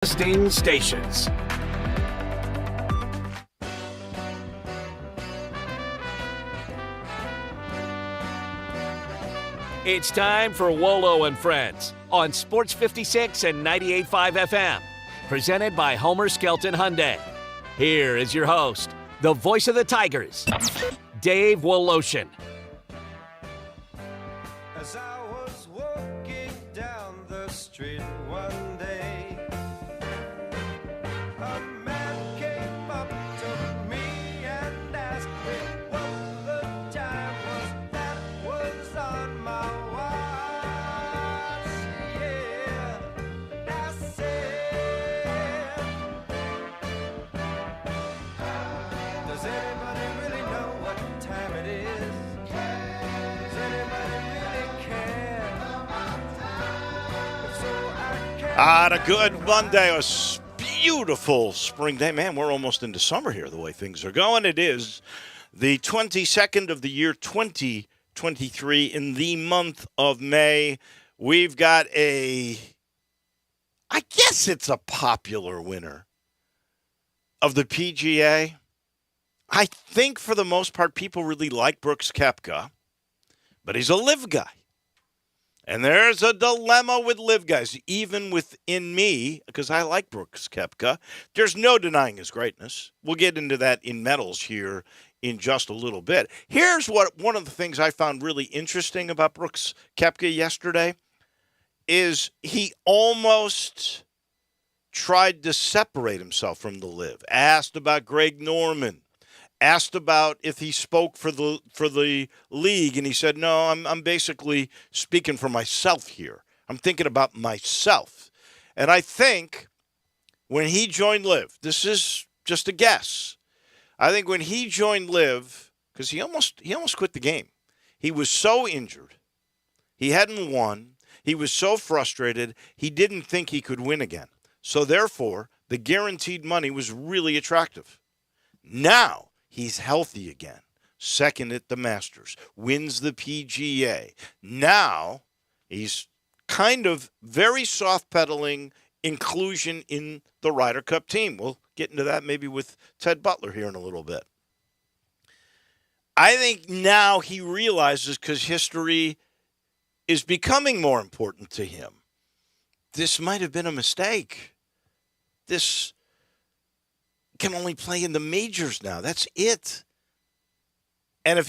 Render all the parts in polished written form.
Broadcasting stations. It's time for Wolo and Friends on Sports 56 and 98.5 FM. Presented by Homer Skelton Hyundai. Here is your host, the voice of the Tigers, Dave Woloshin. As I was walking down the street one day, a man came up to me and asked me what the time was that was on my watch. Yeah, and I said, does anybody really know what time it is? Does anybody really care? If so, I can. A good Monday, a beautiful spring day. Man, we're almost into summer here, the way things are going. It is the 22nd of the year, 2023, in the month of May. We've got I guess it's a popular winner of the PGA. I think for the most part, people really like Brooks Koepka, but he's a live guy. And there's a dilemma with live guys, even within me, because I like Brooks Koepka. There's no denying his greatness. We'll get into that in medals here in just a little bit. Here's one of the things I found really interesting about Brooks Koepka yesterday is he almost tried to separate himself from the live. Asked about Greg Norman. Asked about if he spoke for the league, and he said, no, I'm basically speaking for myself here. I'm thinking about myself. And I think when he joined LIV, this is just a guess, I think when he joined LIV, because he almost quit the game. He was so injured. He hadn't won. He was so frustrated, he didn't think he could win again. So therefore, the guaranteed money was really attractive. Now, he's healthy again. Second at the Masters. Wins the PGA. Now, he's kind of very soft-pedaling inclusion in the Ryder Cup team. We'll get into that maybe with Ted Butler here in a little bit. I think now he realizes, because history is becoming more important to him, this might have been a mistake. This can only play in the majors now. That's it. And if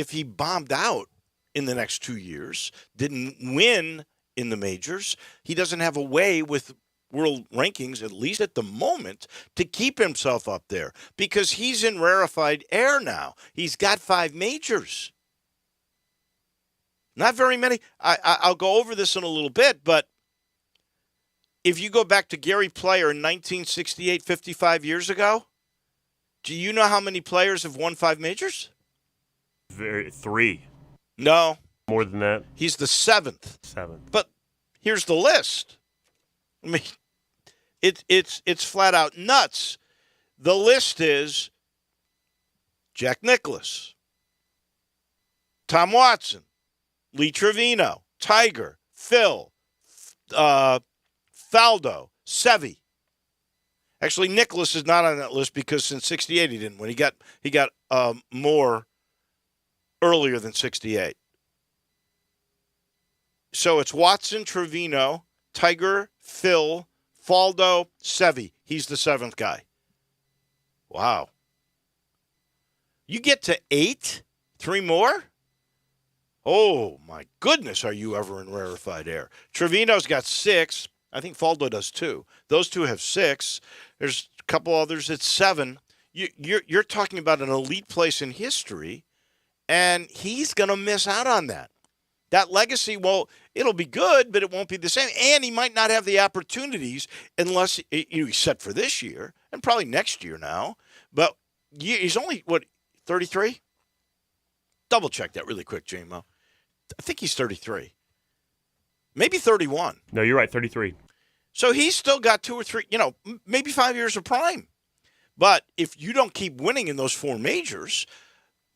he bombed out in the next 2 years, didn't win in the majors, he doesn't have a way with world rankings, at least at the moment, to keep himself up there because he's in rarefied air now. He's got 5 majors. Not very many. I'll go over this in a little bit, but if you go back to Gary Player in 1968, 55 years ago, do you know how many players have won 5 majors? 3. No. More than that? He's the 7th. 7. But here's the list. I mean, it's flat out nuts. The list is Jack Nicklaus, Tom Watson, Lee Trevino, Tiger, Phil, Faldo, Seve. Actually, Nicklaus is not on that list because since 68 he didn't win. He got more earlier than 68. So it's Watson, Trevino, Tiger, Phil, Faldo, Seve. He's the 7th guy. Wow. You get to 8? 3 more? Oh, my goodness, are you ever in rarefied air. Trevino's got 6. I think Faldo does too. Those two have 6. There's a couple others at 7. You're talking about an elite place in history, and he's going to miss out on that. That legacy, well, it'll be good, but it won't be the same. And he might not have the opportunities unless he's set for this year and probably next year now. But he's only, 33? Double check that really quick, J-Mo. I think he's 33. Maybe 31. No, you're right, 33. So he's still got 2 or 3, maybe 5 years of prime. But if you don't keep winning in those 4 majors,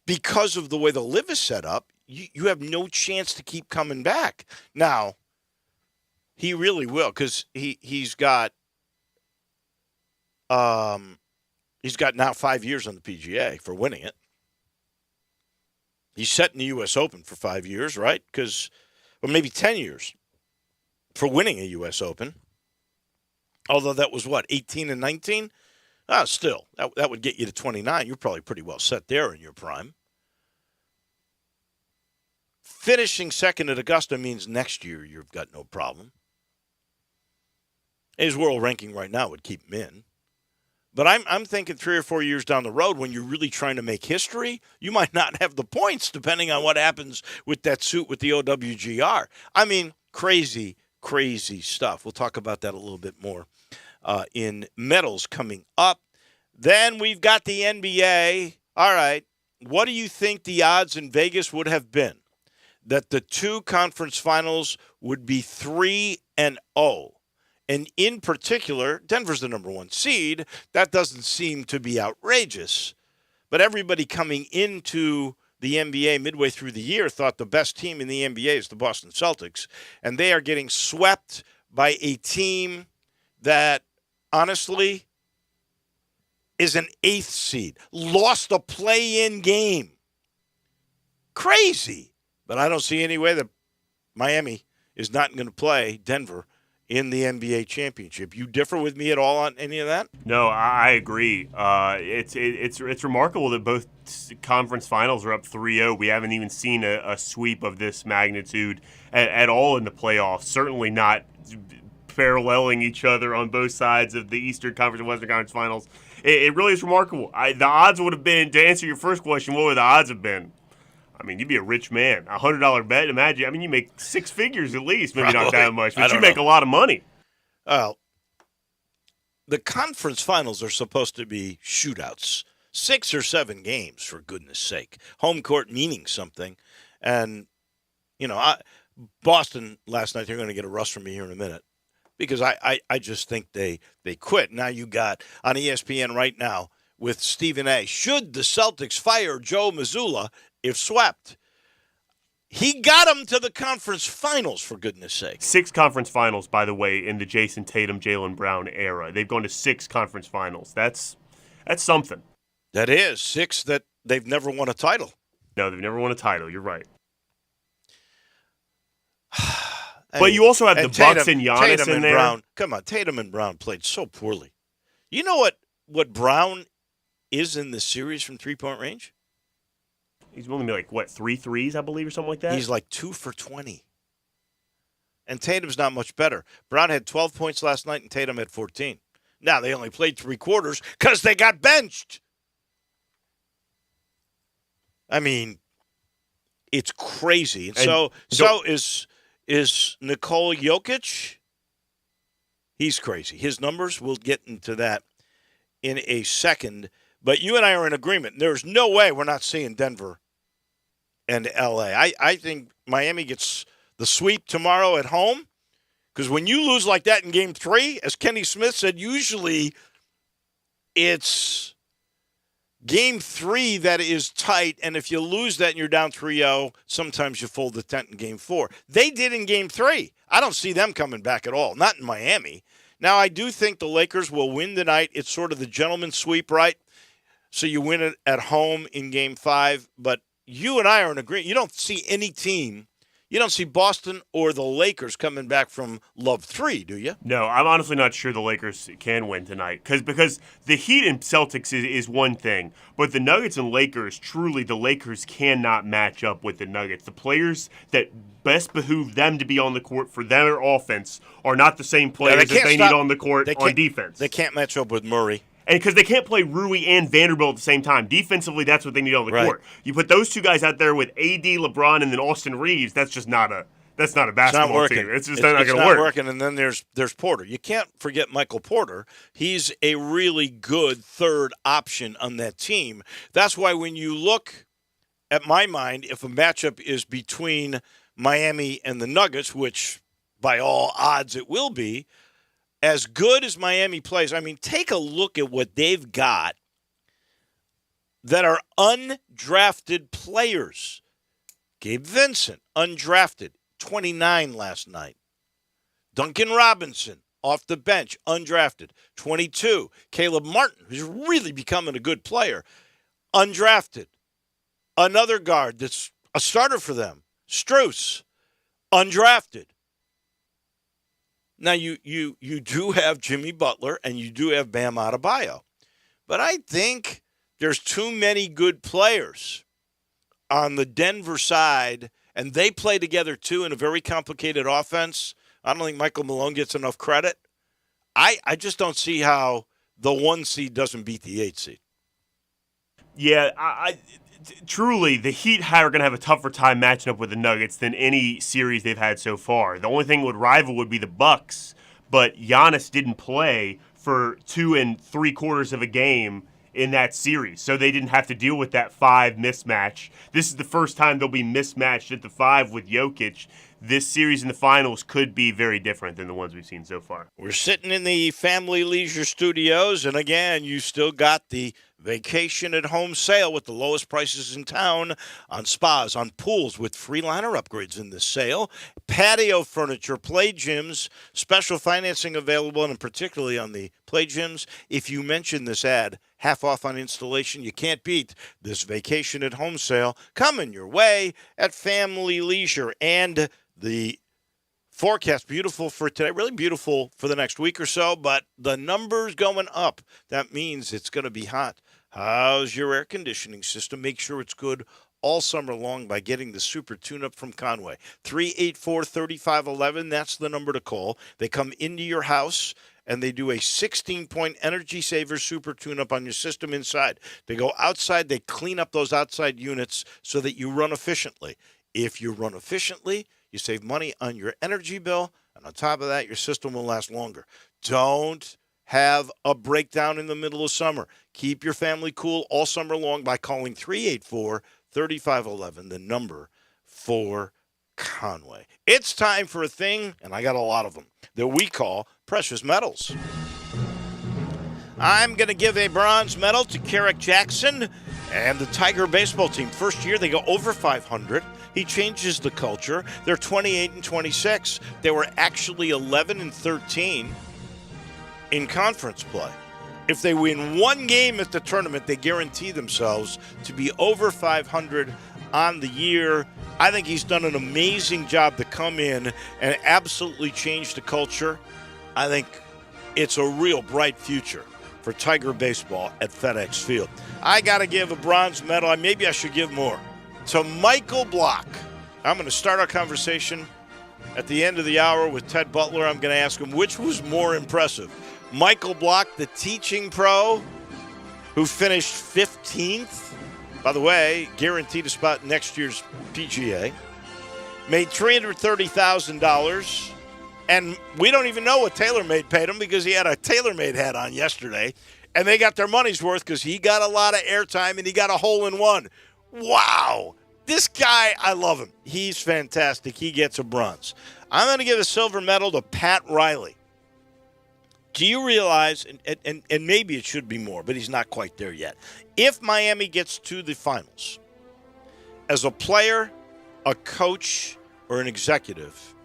because of the way the LIV is set up, you have no chance to keep coming back. Now, he really will because he's got He's got now 5 years on the PGA for winning it. He's set in the U.S. Open for 5 years, right? Or maybe 10 years for winning a U.S. Open. Although that was, 18 and 19? Still, that would get you to 29. You're probably pretty well set there in your prime. Finishing second at Augusta means next year you've got no problem. His world ranking right now would keep him in. But I'm thinking 3 or 4 years down the road, when you're really trying to make history, you might not have the points depending on what happens with that suit with the OWGR. I mean, crazy, crazy stuff. We'll talk about that a little bit more in medals coming up. Then we've got the NBA. All right, what do you think the odds in Vegas would have been that the two conference finals would be 3-0? And in particular, Denver's the number 1 seed. That doesn't seem to be outrageous. But everybody coming into the NBA midway through the year thought the best team in the NBA is the Boston Celtics. And they are getting swept by a team that, honestly, is an 8th seed. Lost a play-in game. Crazy. But I don't see any way that Miami is not going to play Denver in the NBA championship. You differ with me at all on any of that? No, I agree. It's remarkable that both conference finals are up 3-0. We haven't even seen a sweep of this magnitude at all in the playoffs. Certainly not paralleling each other on both sides of the Eastern Conference and Western Conference finals. It really is remarkable. The odds would have been, to answer your first question, what would the odds have been? I mean, you'd be a rich man. $100 bet, imagine. I mean, you make 6 figures at least. Maybe Probably. Not that much, but you don't make know. a lot of money. Well, the conference finals are supposed to be shootouts. 6 or 7 games, for goodness sake. Home court meaning something. And, Boston last night, they're going to get a rust from me here in a minute. Because I just think they quit. Now you got on ESPN right now with Stephen A. Should the Celtics fire Joe Mazzulla if swept? He got them to the conference finals, for goodness sake. 6 conference finals, by the way, in the Jason Tatum, Jaylen Brown era. They've gone to 6 conference finals. That's something. That is 6 that they've never won a title. No, they've never won a title. You're right. I But mean, you also have the Bucks and Giannis Tatum in and there. Brown. Come on, Tatum and Brown played so poorly. You know what Brown is in the series from three-point range? He's only made 3 threes, I believe, or something like that? He's like 2 for 20. And Tatum's not much better. Brown had 12 points last night and Tatum had 14. Now, they only played 3 quarters because they got benched. I mean, it's crazy. And so is Nikola Jokic. He's crazy. His numbers, we'll get into that in a second. But you and I are in agreement. There's no way we're not seeing Denver and L.A. I think Miami gets the sweep tomorrow at home, because when you lose like that in Game 3, as Kenny Smith said, usually it's Game 3 that is tight, and if you lose that and you're down 3-0, sometimes you fold the tent in Game 4. They did in Game 3. I don't see them coming back at all, not in Miami. Now, I do think the Lakers will win tonight. It's sort of the gentleman's sweep, right? So you win it at home in Game 5, but you and I are in agreement. You don't see any team. You don't see Boston or the Lakers coming back from Love 3, do you? No, I'm honestly not sure the Lakers can win tonight. Because the Heat and Celtics is one thing, but the Nuggets and Lakers, truly the Lakers cannot match up with the Nuggets. The players that best behoove them to be on the court for their offense are not the same players that they need on the court on defense. They can't match up with Murray. And because they can't play Rui and Vanderbilt at the same time. Defensively, that's what they need on the court. You put those two guys out there with AD, LeBron, and then Austin Reeves, that's just not a basketball team. It's just not going to work. It's not working, and then there's Porter. You can't forget Michael Porter. He's a really good third option on that team. That's why when you look at my mind, if a matchup is between Miami and the Nuggets, which by all odds it will be, as good as Miami plays, I mean, take a look at what they've got that are undrafted players. Gabe Vincent, undrafted, 29 last night. Duncan Robinson, off the bench, undrafted. 22, Caleb Martin, who's really becoming a good player, undrafted. Another guard that's a starter for them, Strus, undrafted. Now, you do have Jimmy Butler and you do have Bam Adebayo. But I think there's too many good players on the Denver side, and they play together too in a very complicated offense. I don't think Michael Malone gets enough credit. I just don't see how the 1 seed doesn't beat the 8 seed. Yeah, truly, the Heat are going to have a tougher time matching up with the Nuggets than any series they've had so far. The only thing would rival would be the Bucks, but Giannis didn't play for 2 3/4 of a game in that series, so they didn't have to deal with that 5 mismatch. This is the first time they'll be mismatched at the 5 with Jokic. This series in the finals could be very different than the ones we've seen so far. We're sitting in the Family Leisure Studios, and again, you still got the vacation at home sale with the lowest prices in town on spas, on pools with free liner upgrades in this sale, patio furniture, play gyms, special financing available, and particularly on the play gyms. If you mention this ad, half off on installation. You can't beat this vacation at home sale coming your way at Family Leisure. And the forecast, beautiful for today, really beautiful for the next week or so, but the numbers going up. That means it's going to be hot. How's your air conditioning system? Make sure it's good all summer long by getting the super tune-up from Conway. 384-3511, that's the number to call. They come into your house, and they do a 16-point energy saver super tune-up on your system inside. They go outside, they clean up those outside units so that you run efficiently. If you run efficiently, you save money on your energy bill, and on top of that, your system will last longer. Don't have a breakdown in the middle of summer. Keep your family cool all summer long by calling 384-3511, the number for Conway. It's time for a thing, and I got a lot of them, that we call precious metals. I'm going to give a bronze medal to Carrick Jackson and the Tiger baseball team. First year, they go over 500. He changes the culture. They're 28-26. They were actually 11-13 in conference play. If they win one game at the tournament, they guarantee themselves to be over 500 on the year. I think he's done an amazing job to come in and absolutely change the culture. I think it's a real bright future for Tiger baseball at FedEx Field. I got to give a bronze medal. Maybe I should give more. To Michael Block. I'm going to start our conversation at the end of the hour with Ted Butler. I'm going to ask him which was more impressive. Michael Block, the teaching pro who finished 15th, by the way, guaranteed a spot next year's PGA, made $330,000, and we don't even know what TaylorMade paid him because he had a TaylorMade hat on yesterday, and they got their money's worth because he got a lot of airtime and he got a hole-in-one. Wow. This guy, I love him. He's fantastic. He gets a bronze. I'm going to give a silver medal to Pat Riley. Do you realize, and maybe it should be more, but he's not quite there yet, if Miami gets to the finals, as a player, a coach, or an executive,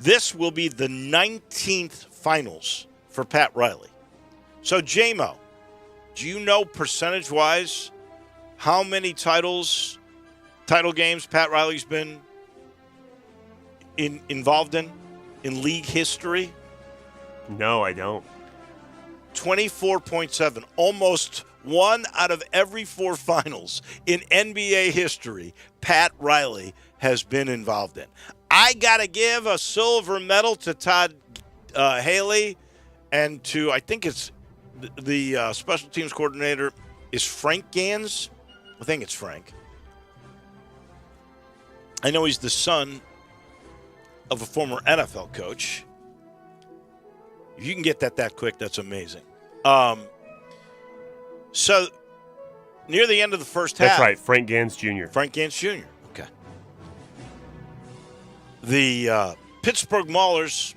this will be the 19th finals for Pat Riley. So, J-Mo, do you know percentage-wise how many title games Pat Riley's been involved in league history? No, I don't. 24.7. Almost 1 out of every 4 finals in NBA history, Pat Riley has been involved in. I got to give a silver medal to Todd Haley and to, I think it's the special teams coordinator is Frank Gans. I think it's Frank. I know he's the son of a former NFL coach. If you can get that quick, that's amazing. So, near the end of the first half. That's right, Frank Gans Jr. Frank Gans Jr., okay. The Pittsburgh Maulers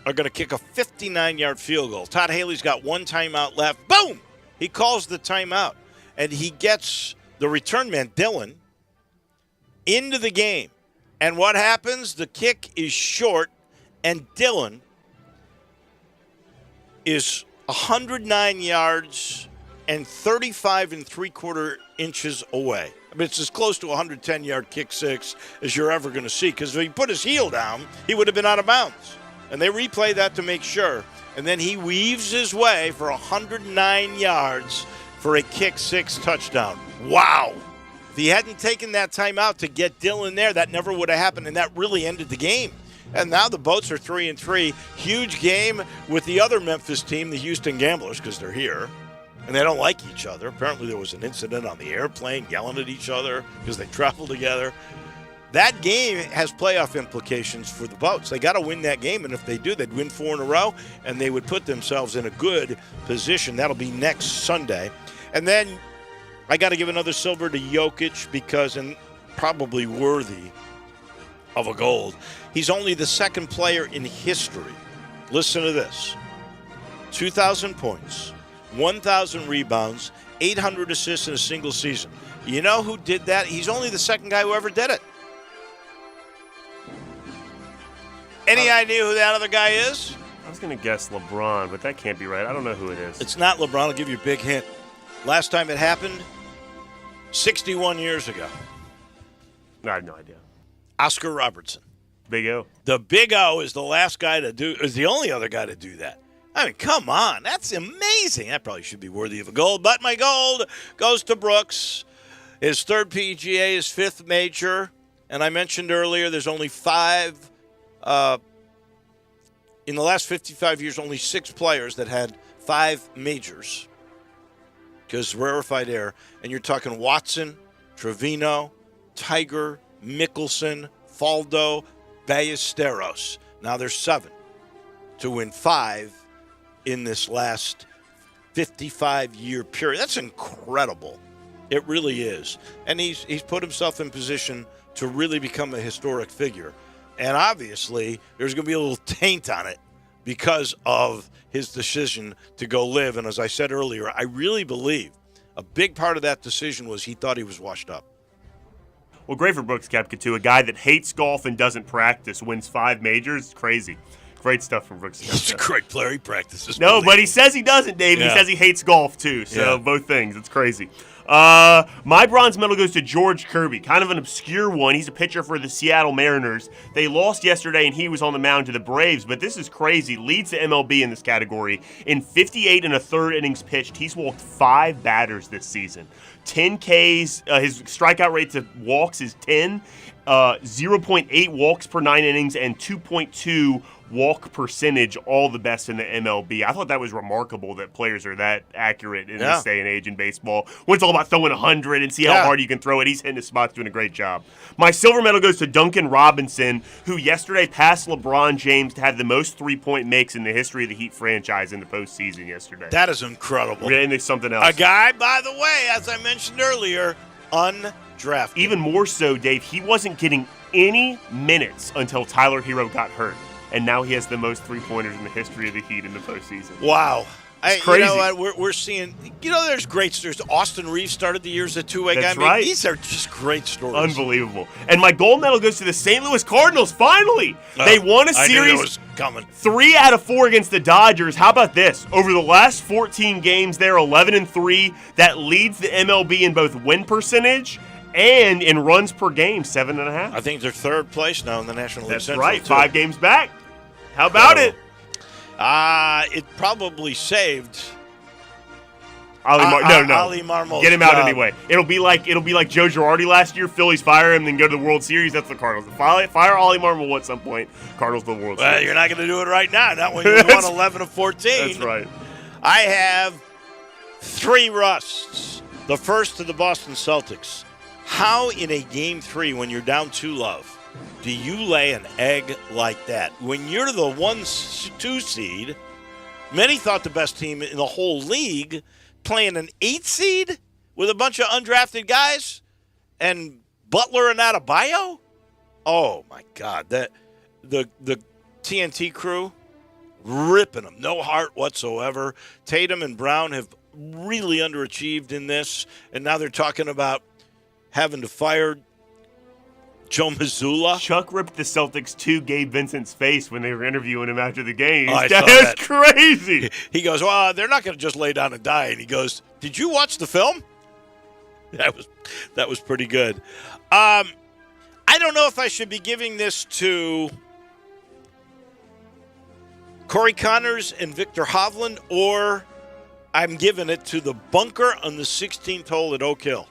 are going to kick a 59-yard field goal. Todd Haley's got 1 timeout left. Boom! He calls the timeout, and he gets the return man, Dillon, into the game. And what happens? The kick is short, and Dillon is 109 yards and 35 3/4 inches away. I mean, it's as close to a 110-yard kick six as you're ever going to see, because if he put his heel down, he would have been out of bounds. And they replay that to make sure. And then he weaves his way for 109 yards for a kick six touchdown. Wow. If he hadn't taken that timeout to get Dillon there, that never would have happened, and that really ended the game. And now the Boats are 3-3. Huge game with the other Memphis team, the Houston Gamblers, because they're here. And they don't like each other. Apparently there was an incident on the airplane, yelling at each other because they travel together. That game has playoff implications for the Boats. They got to win that game, and if they do, they'd win 4 in a row, and they would put themselves in a good position. That'll be next Sunday. And then I got to give another silver to Jokic because, and probably worthy of a gold, he's only the second player in history. Listen to this. 2,000 points, 1,000 rebounds, 800 assists in a single season. You know who did that? He's only the second guy who ever did it. Any idea who that other guy is? I was going to guess LeBron, but that can't be right. I don't know who it is. It's not LeBron. I'll give you a big hint. Last time it happened, 61 years ago. I have no idea. Oscar Robertson. Big O. The Big O is the last guy to do, is the only other guy to do that. I mean, come on. That's amazing. That probably should be worthy of a gold. But my gold goes to Brooks. His third PGA, his fifth major. And I mentioned earlier there's only 5, in the last 55 years, only 6 players that had 5 majors. Because rarefied air. And you're talking Watson, Trevino, Tiger, Mickelson, Faldo, Ballesteros. Now there's 7 to win 5 in this last 55-year period. That's incredible. It really is. And he's put himself in position to really become a historic figure. And obviously, there's going to be a little taint on it because of his decision to go live. And as I said earlier, I really believe a big part of that decision was he thought he was washed up. Well, great for Brooks Koepka, too. A guy that hates golf and doesn't practice, wins 5 majors. It's crazy. Great stuff from Brooks Koepka. He's a great player. He practices. No, but he says he doesn't, Dave. Yeah. He says he hates golf, too. So both things. It's crazy. My bronze medal goes to George Kirby. Kind of an obscure one. He's a pitcher for the Seattle Mariners. They lost yesterday, and he was on the mound to the Braves. But this is crazy. Leads the MLB in this category. In 58 1/3 innings pitched, he's walked 5 batters this season. 10 Ks. His strikeout rate to walks is 10. 0.8 walks per 9 innings and 2.2 walk percentage, all the best in the MLB. I thought that was remarkable that players are that accurate in this day and age in baseball. When it's all about throwing 100 and see how hard you can throw it, he's hitting his spots, doing a great job. My silver medal goes to Duncan Robinson, who yesterday passed LeBron James to have the most three-point makes in the history of the Heat franchise in the postseason yesterday. That is incredible. We're getting into something else. A guy, by the way, as I mentioned earlier, undrafted. Even more so, Dave, he wasn't getting any minutes until Tyler Hero got hurt. And now he has the most three-pointers in the history of the Heat in the postseason. Wow. It's crazy. You know what? We're seeing, there's great stories. Austin Reeves started the year as a two-way guy. That's right. These are just great stories. Unbelievable. And my gold medal goes to the St. Louis Cardinals, finally. They won a series. I knew it was coming. 3 out of 4 against the Dodgers. How about this? Over the last 14 games, they're 11-3. That leads the MLB in both win percentage and in runs per game, 7.5. I think they're third place now in the National League That's Central. right. 5 games back. How about it? It probably saved Ali Marmol's Get him out job. anyway. It'll be like Joe Girardi last year. Phillies fire him, then go to the World Series. That's the Cardinals. Fire Ali Marmol at some point. Cardinals to the World Series. Well, you're not going to do it right now. Not when you won 11-14. That's right. I have 3 rusts. The first to the Boston Celtics. How in a Game 3 when you're down 2-0 do you lay an egg like that? When you're the 1-2 seed, many thought the best team in the whole league, playing an 8 seed with a bunch of undrafted guys and Butler and Adebayo? Oh, my God. The TNT crew ripping them. No heart whatsoever. Tatum and Brown have really underachieved in this, and now they're talking about having to fire Joe Mazzulla. Chuck ripped the Celtics to Gabe Vincent's face when they were interviewing him after the game. I saw That's that. crazy. He goes, well, they're not going to just lay down and die. And he goes, did you watch the film? That was pretty good. I don't know if I should be giving this to Corey Connors and Victor Hovland, or I'm giving it to the bunker on the 16th hole at Oak Hill.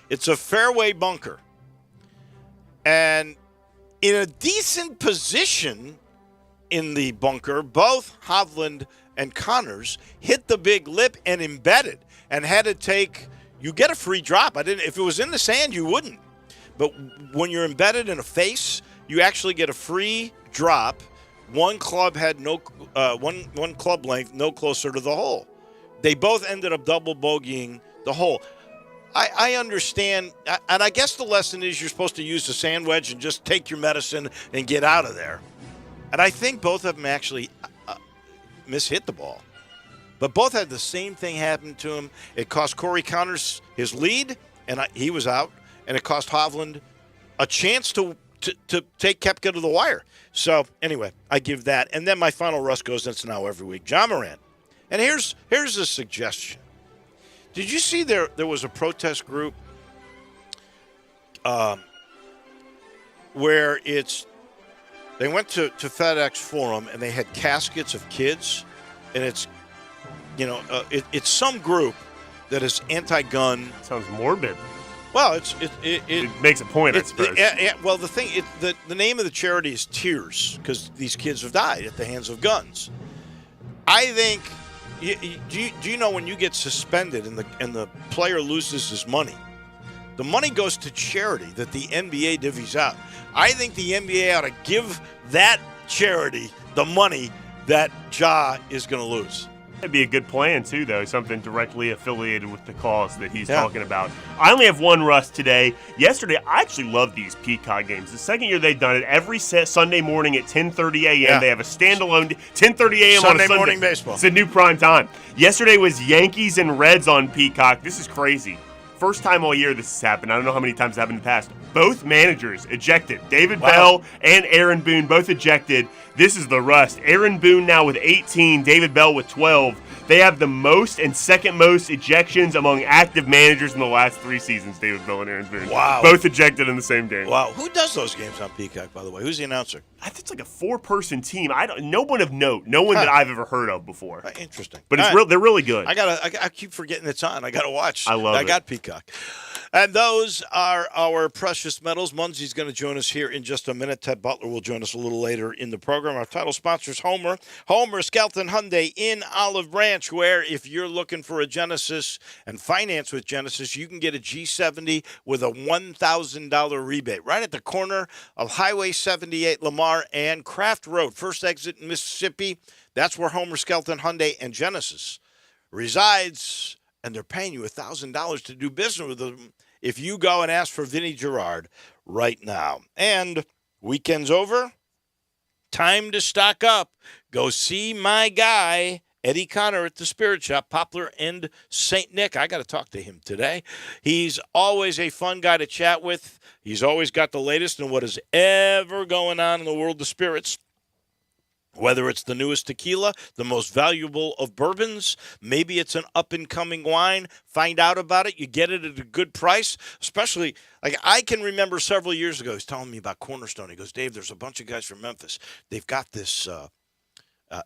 It's a fairway bunker. And in a decent position in the bunker, both Hovland and Connors hit the big lip and embedded and had to take, you get a free drop. If it was in the sand, you wouldn't. But when you're embedded in a face, you actually get a free drop. One club had one club length no closer to the hole. They both ended up double bogeying the hole. I understand, and I guess the lesson is you're supposed to use the sand wedge and just take your medicine and get out of there. And I think both of them actually mishit the ball. But both had the same thing happen to him. It cost Corey Connors his lead, and he was out. And it cost Hovland a chance to take Koepka to the wire. So, anyway, I give that. And then my final rust goes, that's now every week, John Moran. And here's a suggestion. Did you see there was a protest group where they went to FedEx Forum and they had caskets of kids, and it's some group that is anti-gun. Sounds morbid. Well, it makes a point, I suppose. Well, the name of the charity is Tears, because these kids have died at the hands of guns. I think. Do you know when you get suspended and the player loses his money, the money goes to charity that the NBA divvies out. I think the NBA ought to give that charity the money that Ja is going to lose. That'd be a good plan, too, though, something directly affiliated with the cause that he's talking about. I only have one rust today. Yesterday, I actually love these Peacock games. The second year they've done it, every Sunday morning at 10:30 a.m., they have a standalone 10:30 a.m. on a Sunday morning baseball. It's a new prime time. Yesterday was Yankees and Reds on Peacock. This is crazy. First time all year this has happened. I don't know how many times it's happened in the past. Both managers ejected. David Bell and Aaron Boone both ejected. This is the rust. Aaron Boone now with 18, David Bell with 12. They have the most and second most ejections among active managers in the last 3 seasons, David Bell and Aaron Boone. Wow. Both ejected in the same game. Wow. Who does those games on Peacock, by the way? Who's the announcer? I think it's like a 4-person team. No one of note. No one that I've ever heard of before. Interesting. But they're really good. I keep forgetting it's on. I got to watch. I love it. I got Peacock. And those are our precious metals. Munsey's going to join us here in just a minute. Ted Butler will join us a little later in the program. Our title sponsor is Homer. Homer Skelton Hyundai in Olive Branch, where if you're looking for a Genesis and finance with Genesis, you can get a G70 with a $1,000 rebate. Right at the corner of Highway 78, Lamar, and Craft Road. First exit in Mississippi. That's where Homer Skelton Hyundai and Genesis resides. And they're paying you $1,000 to do business with them if you go and ask for Vinny Gerard right now. And weekend's over. Time to stock up. Go see my guy, Eddie Connor, at the Spirit Shop, Poplar and St. Nick. I got to talk to him today. He's always a fun guy to chat with. He's always got the latest in what is ever going on in the world of spirits. Whether it's the newest tequila, the most valuable of bourbons, maybe it's an up-and-coming wine, find out about it. You get it at a good price, especially, like I can remember several years ago, he's telling me about Cornerstone. He goes, Dave, there's a bunch of guys from Memphis. They've got this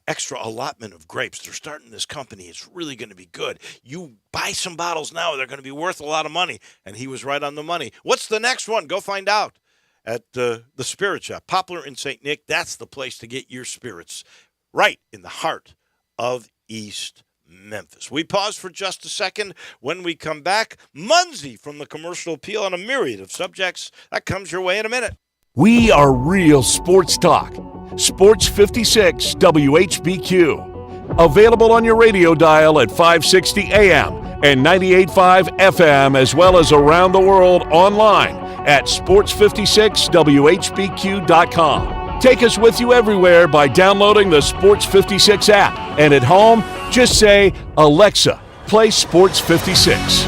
extra allotment of grapes. They're starting this company. It's really going to be good. You buy some bottles now, they're going to be worth a lot of money. And he was right on the money. What's the next one? Go find out. At the Spirit Shop, Poplar in St. Nick. That's the place to get your spirits, right in the heart of East Memphis. We pause for just a second. When we come back, Munsey from the Commercial Appeal on a myriad of subjects. That comes your way in a minute. We are real sports talk. Sports 56 WHBQ. Available on your radio dial at 560 AM and 98.5 FM, as well as around the world online at sports56whbq.com. Take us with you everywhere by downloading the Sports 56 app. And at home, just say, Alexa, play Sports 56.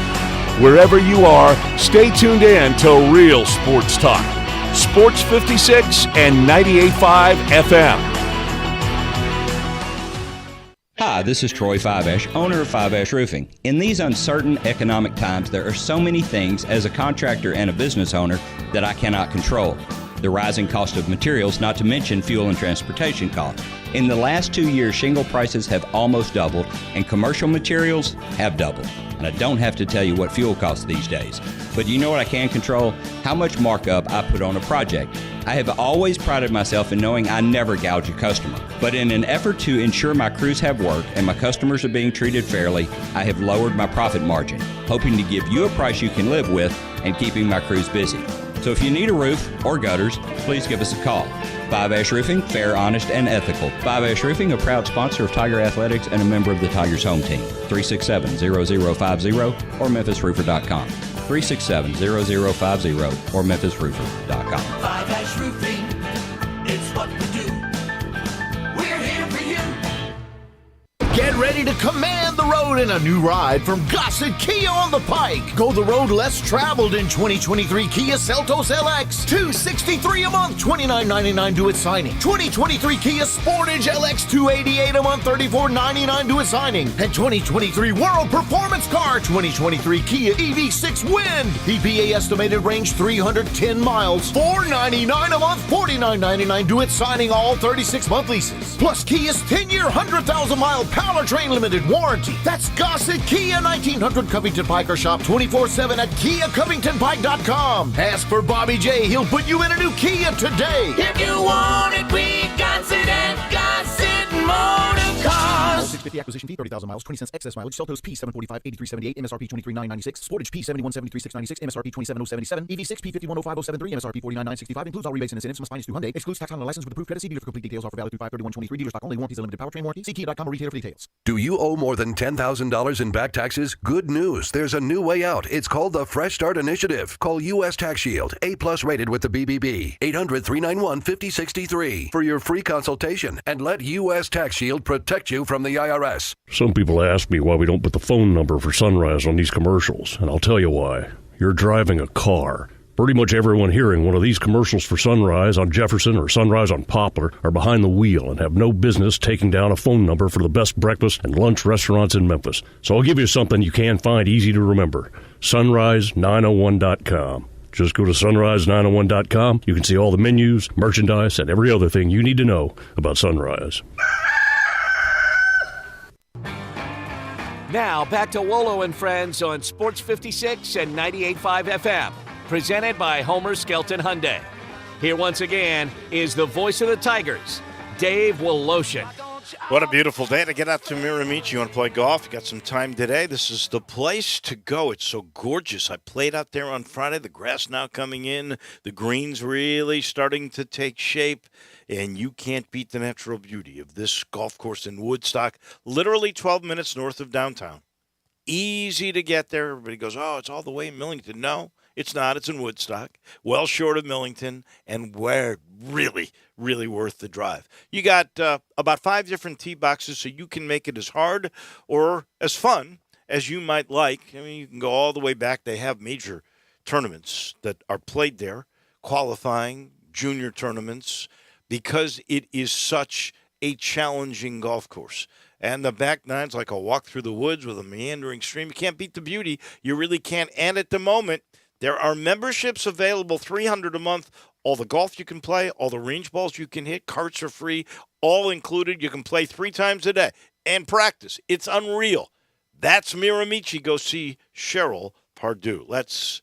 Wherever you are, stay tuned in to Real Sports Talk. Sports 56 and 98.5 FM. Hi, this is Troy Fiveash, owner of Fiveash Roofing. In these uncertain economic times, there are so many things as a contractor and a business owner that I cannot control. The rising cost of materials, not to mention fuel and transportation costs. In the last 2 years, shingle prices have almost doubled and commercial materials have doubled. And I don't have to tell you what fuel costs these days. But you know what I can control? How much markup I put on a project. I have always prided myself in knowing I never gouge a customer. But in an effort to ensure my crews have work and my customers are being treated fairly, I have lowered my profit margin, hoping to give you a price you can live with and keeping my crews busy. So if you need a roof or gutters, please give us a call. Fiveash Roofing, fair, honest, and ethical. Fiveash Roofing, a proud sponsor of Tiger Athletics and a member of the Tigers home team. 367-0050 or memphisroofer.com. 367-0050 or memphisroofer.com. Fiveash Roofing, it's what we do. We're here for you. Get ready to command the road in a new ride from Gossett Kia on the Pike. Go the road less traveled in 2023 Kia Seltos LX. $263 a month, $29.99 due at signing. 2023 Kia Sportage LX, $288 a month, $34.99 due at signing. And 2023 World Performance Car, 2023 Kia EV6 Wind. EPA estimated range 310 miles, $499 a month, $49.99 due at signing, all 36-month leases. Plus Kia's 10-year, 100,000-mile powertrain limited warranty. That's Gossett Kia, 1900 Covington Pike, or shop 24/7 at KiaCovingtonPike.com. Ask for Bobby J. He'll put you in a new Kia today. If you want it, we got it at Gossett Motor Cars. 650 acquisition fee, 30,000 miles, 20 cents excess mileage. Seltos P745, 8378, MSRP 23996. Sportage P7173696, MSRP 27077. EV6 P510573, MSRP 49965. Includes all rebates and incentives. Must finance through Hyundai. Excludes tax on the license with approved credit. See dealer for complete details. Offer valid through 5/31/23. Dealer stock only. Warranties and limited powertrain warranty. See Kia.com or retailer for details. Do you owe more than $10,000 in back taxes? Good news. There's a new way out. It's called the Fresh Start Initiative. Call U.S. Tax Shield, A+ rated with the BBB. 800-391-5063 for your free consultation and let U.S. Tax Shield protect you from the IRS. Some people ask me why we don't put the phone number for Sunrise on these commercials, and I'll tell you why. You're driving a car. Pretty much everyone hearing one of these commercials for Sunrise on Jefferson or Sunrise on Poplar are behind the wheel and have no business taking down a phone number for the best breakfast and lunch restaurants in Memphis. So I'll give you something you can find easy to remember. Sunrise901.com. Just go to sunrise901.com. You can see all the menus, merchandise, and every other thing you need to know about Sunrise. Now back to Wolo and Friends on Sports 56 and 98.5 FM. Presented by Homer Skelton Hyundai. Here once again is the voice of the Tigers, Dave Woloshin. What a beautiful day to get out to Miramichi. You want to play golf? You got some time today? This is the place to go. It's so gorgeous. I played out there on Friday. The grass now coming in. The greens really starting to take shape. And you can't beat the natural beauty of this golf course in Woodstock. Literally 12 minutes north of downtown. Easy to get there. Everybody goes, oh, it's all the way in Millington. No. It's not. It's in Woodstock, well short of Millington, and where really, really worth the drive. You got about 5 different tee boxes, so you can make it as hard or as fun as you might like. I mean, you can go all the way back. They have major tournaments that are played there, qualifying, junior tournaments, because it is such a challenging golf course. And the back nine's like a walk through the woods with a meandering stream. You can't beat the beauty. You really can't. And at the moment, there are memberships available, $300 a month. All the golf you can play, all the range balls you can hit, carts are free, all included. You can play 3 times a day and practice. It's unreal. That's Miramichi. Go see Cheryl Pardue. Let's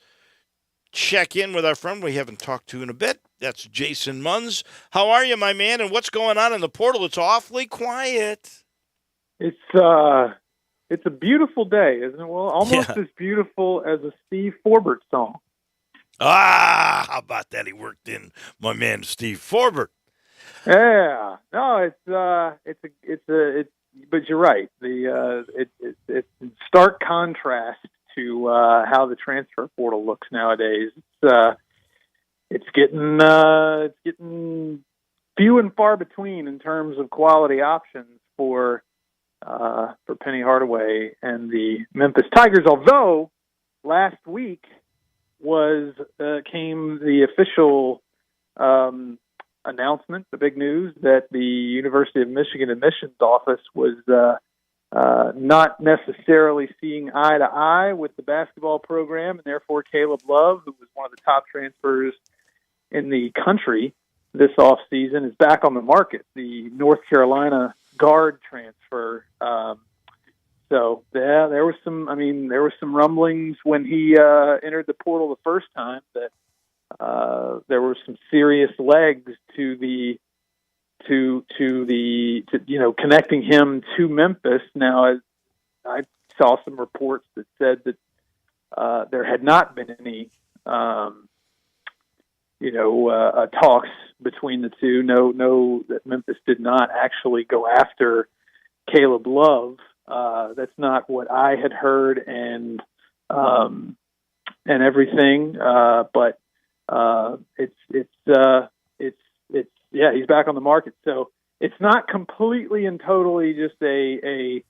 check in with our friend we haven't talked to in a bit. That's Jason Munns. How are you, my man? And what's going on in the portal? It's awfully quiet. It's a beautiful day, isn't it? Well, almost as beautiful as a Steve Forbert song. Ah, how about that? He worked in my man Steve Forbert. Yeah, no, but you're right. It's in stark contrast to how the transfer portal looks nowadays. It's getting few and far between in terms of quality options for Penny Hardaway and the Memphis Tigers. Although last week came the official announcement, the big news that the University of Michigan admissions office was not necessarily seeing eye to eye with the basketball program, and therefore Caleb Love, who was one of the top transfers in the country this offseason, is back on the market. The North Carolina guard transfer. So yeah, there was some rumblings when he entered the portal the first time that there were some serious legs to connecting him to Memphis. Now, I saw some reports that said that there had not been any talks between the two. No, that Memphis did not actually go after Caleb Love. That's not what I had heard and everything. But he's back on the market. So it's not completely and totally just a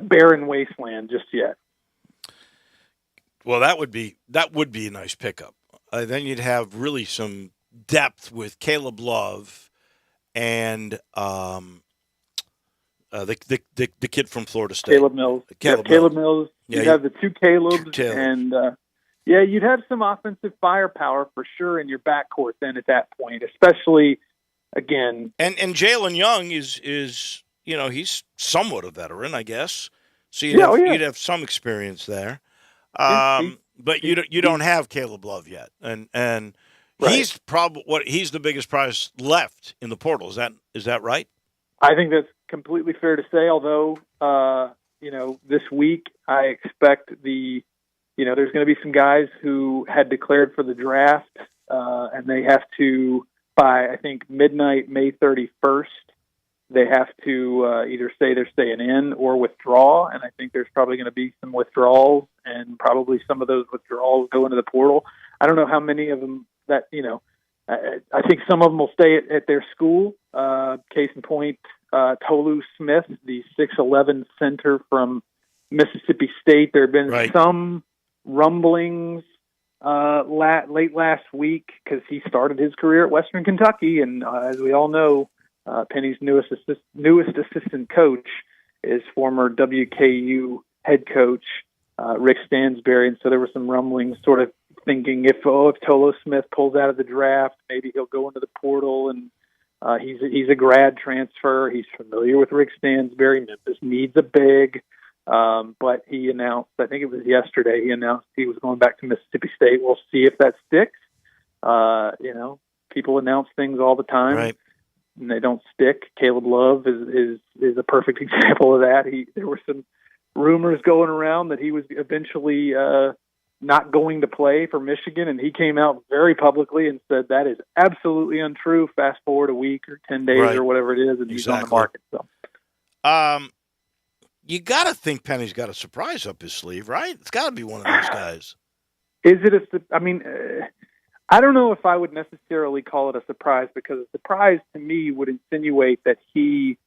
barren wasteland just yet. Well, that would be a nice pickup. Then you'd have really some depth with Caleb Love and the kid from Florida State, Caleb Mills. Caleb Mills. You'd have the two Calebs, and you'd have some offensive firepower for sure in your backcourt then at that point, especially again. And Jalen Young is he's somewhat a veteran, I guess. So you'd have some experience there. But you don't have Caleb Love yet, and right. He's he's the biggest prize left in the portal. Is that right? I think that's completely fair to say. Although this week I expect there's going to be some guys who had declared for the draft, and they have to by I think midnight May 31st. They have to either say they're staying in or withdraw, and I think there's probably going to be some withdrawals, and probably some of those withdrawals go into the portal. I don't know how many of them that, I think some of them will stay at their school. Case in point, Tolu Smith, the 6'11" center from Mississippi State. There have been some rumblings late last week because he started his career at Western Kentucky, and as we all know, Penny's newest assistant coach is former WKU head coach Rick Stansberry, and so there were some rumblings, sort of thinking if Tolu Smith pulls out of the draft, maybe he'll go into the portal. And he's a grad transfer. He's familiar with Rick Stansberry. Memphis needs a big, but he announced, I think it was yesterday, he announced he was going back to Mississippi State. We'll see if that sticks. People announce things all the time. Right. And they don't stick. Caleb Love is a perfect example of that. There were some rumors going around that he was eventually not going to play for Michigan, and he came out very publicly and said that is absolutely untrue. Fast forward a week or 10 days or whatever it is, and he's on the market. So, you got to think Penny's got a surprise up his sleeve, right? It's got to be one of those guys. Is it I don't know if I would necessarily call it a surprise, because a surprise to me would insinuate that he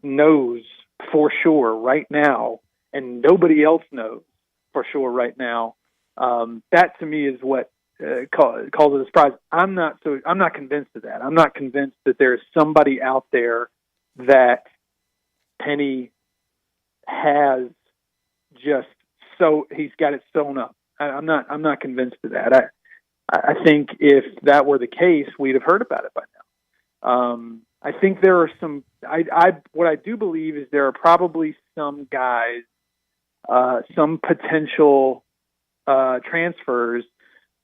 knows for sure right now, and nobody else knows for sure right now. That to me is what calls it a surprise. I'm not convinced of that. I'm not convinced that there's somebody out there that Penny has he's got it sewn up. I'm not convinced of that. I think if that were the case, we'd have heard about it by now. I think there are some. What I do believe is there are probably some guys, some potential transfers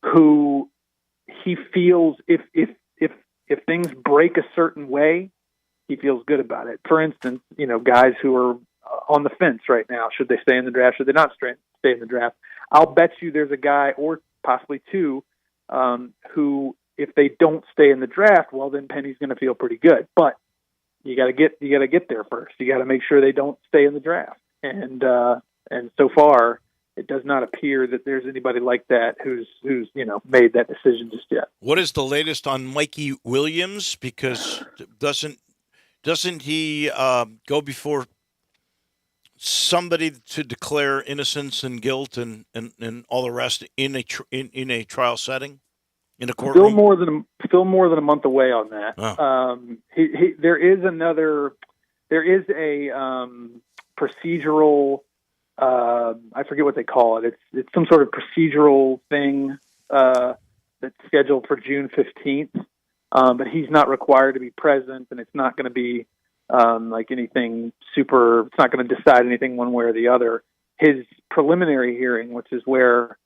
who he feels if things break a certain way, he feels good about it. For instance, guys who are on the fence right now: should they stay in the draft? Should they not stay in the draft? I'll bet you there's a guy, or possibly two, who, if they don't stay in the draft, well, then Penny's going to feel pretty good. But you got to get there first. You got to make sure they don't stay in the draft. And so far, it does not appear that there's anybody like that who's made that decision just yet. What is the latest on Mikey Williams? Because doesn't he go before somebody to declare innocence and guilt and all the rest in a trial setting? in a courtroom? Still more than a month away on that. Oh. There is a procedural. I forget what they call it. It's some sort of procedural thing that's scheduled for June 15th. But he's not required to be present, and it's not going to be like anything super. It's not going to decide anything one way or the other. His preliminary hearing, which is where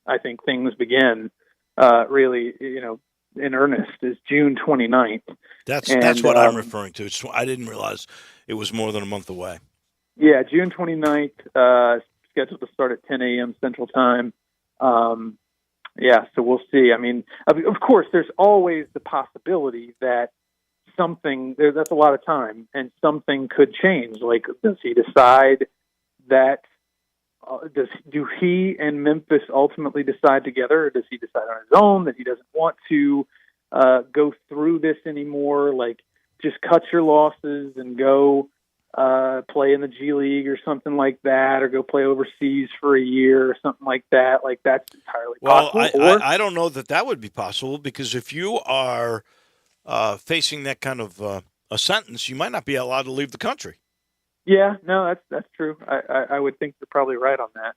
I think things begin, really, in earnest, is June 29th. That's what I'm referring to. I didn't realize it was more than a month away. Yeah, June 29th, scheduled to start at 10 a.m. Central Time. So we'll see. I mean, of course, there's always the possibility that that's a lot of time, and something could change. Like, does he decide that, do he and Memphis ultimately decide together, or does he decide on his own that he doesn't want to go through this anymore? Like, just cut your losses and go play in the G League or something like that, or go play overseas for a year or something like that. Like, that's entirely possible. Well, I don't know that would be possible, because if you are facing that kind of a sentence, you might not be allowed to leave the country. Yeah, no, that's true. I would think you're probably right on that.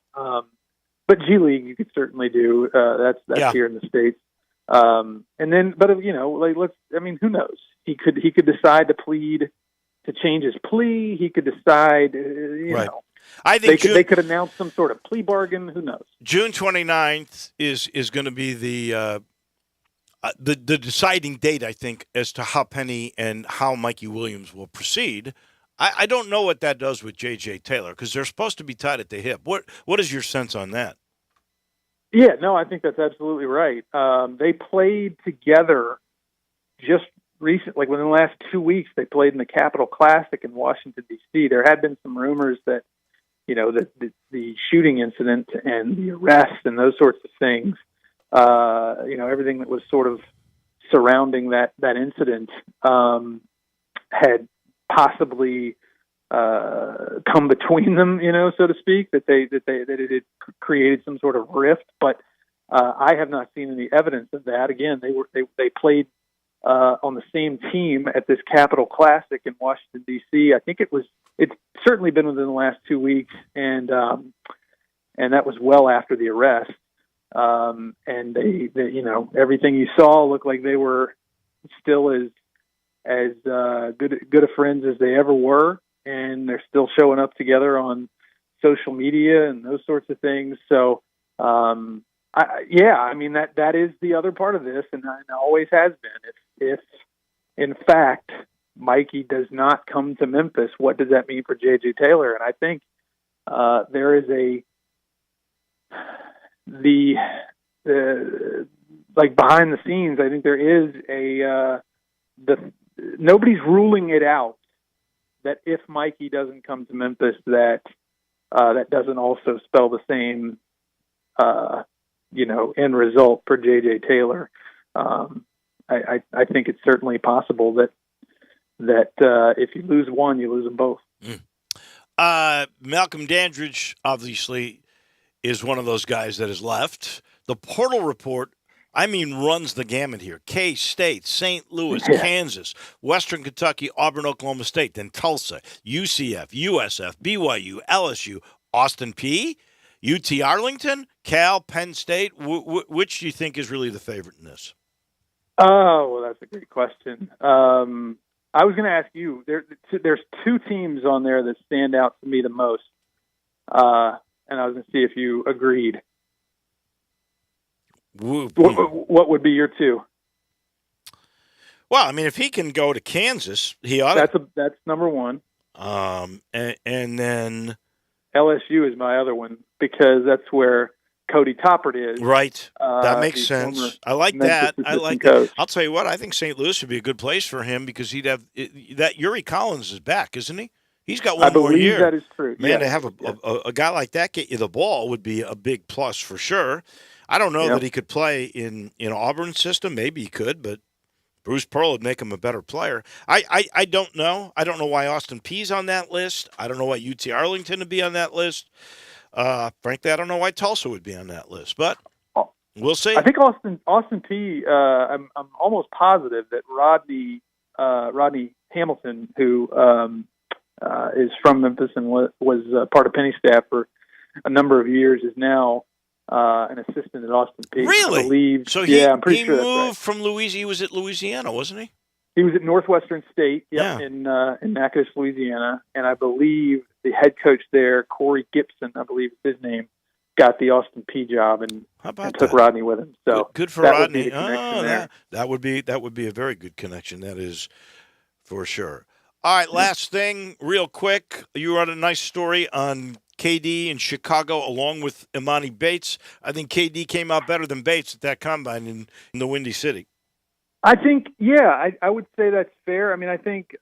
But G League, you could certainly do. That's here in the States. And then, but who knows? He could decide to plead, to change his plea. He could decide, right. I think they could announce some sort of plea bargain. Who knows? June 29th is going to be the deciding date, I think, as to how Penny and how Mikey Williams will proceed. I don't know what that does with J.J. Taylor, because they're supposed to be tied at the hip. What is your sense on that? Yeah, no, I think that's absolutely right. They played together just recently, like within the last 2 weeks. They played in the Capitol Classic in Washington, D.C. There had been some rumors that, the shooting incident and the arrest and those sorts of things, everything that was sort of surrounding that incident had possibly come between them, so to speak, that it had created some sort of rift. But I have not seen any evidence of that. Again, they played on the same team at this Capitol Classic in Washington, D.C. I think it's certainly been within the last 2 weeks, and that was well after the arrest. And they everything you saw looked like they were still as good of friends as they ever were, and they're still showing up together on social media and those sorts of things. So, that is the other part of this, and it always has been. If in fact Mikey does not come to Memphis, what does that mean for J.J. Taylor? And I think there is like behind the scenes, I think there is nobody's ruling it out that if Mikey doesn't come to Memphis, that doesn't also spell the same, end result for J.J. Taylor. I think it's certainly possible that if you lose one, you lose them both. Malcolm Dandridge, obviously, is one of those guys that has left. The portal report, runs the gamut here. K-State, St. Louis, Kansas, Western Kentucky, Auburn, Oklahoma State, then Tulsa, UCF, USF, BYU, LSU, Austin Peay, UT Arlington, Cal, Penn State. Which do you think is really the favorite in this? Oh, well, that's a great question. I was going to ask you, there's two teams on there that stand out to me the most, and I was going to see if you agreed. What would be your two? Well, if he can go to Kansas, he ought to. That's number one. And then LSU is my other one, because that's where Cody Toppert is. Right. That makes sense. I like that. Coach. I'll tell you what, I think St. Louis would be a good place for him, because he'd have that. Yuri Collins is back, isn't he? He's got one more year. That is true. Man, to have a guy like that get you the ball would be a big plus for sure. I don't know that he could play in Auburn's system. Maybe he could, but Bruce Pearl would make him a better player. I don't know. I don't know why Austin Peay's on that list. I don't know why UT Arlington would be on that list. Frankly, I don't know why Tulsa would be on that list. But We'll see. I think Austin P. I'm almost positive that Rodney Hamilton, who is from Memphis and was part of Penny staff for a number of years, is now an assistant at Austin P. Really? I believe. So I'm pretty he sure moved that's right. from Louisiana. He was at Louisiana, wasn't he? He was at Northwestern State, in Natchitoches, Louisiana, and I believe the head coach there, Corey Gibson, I believe is his name, got the Austin P job and took Rodney with him. So good for that Rodney. Would be the connection there. That would be a very good connection. That is for sure. All right, last thing, real quick. You wrote a nice story on KD in Chicago along with Imani Bates. I think KD came out better than Bates at that combine in the Windy City. I think, I would say that's fair. I mean, I think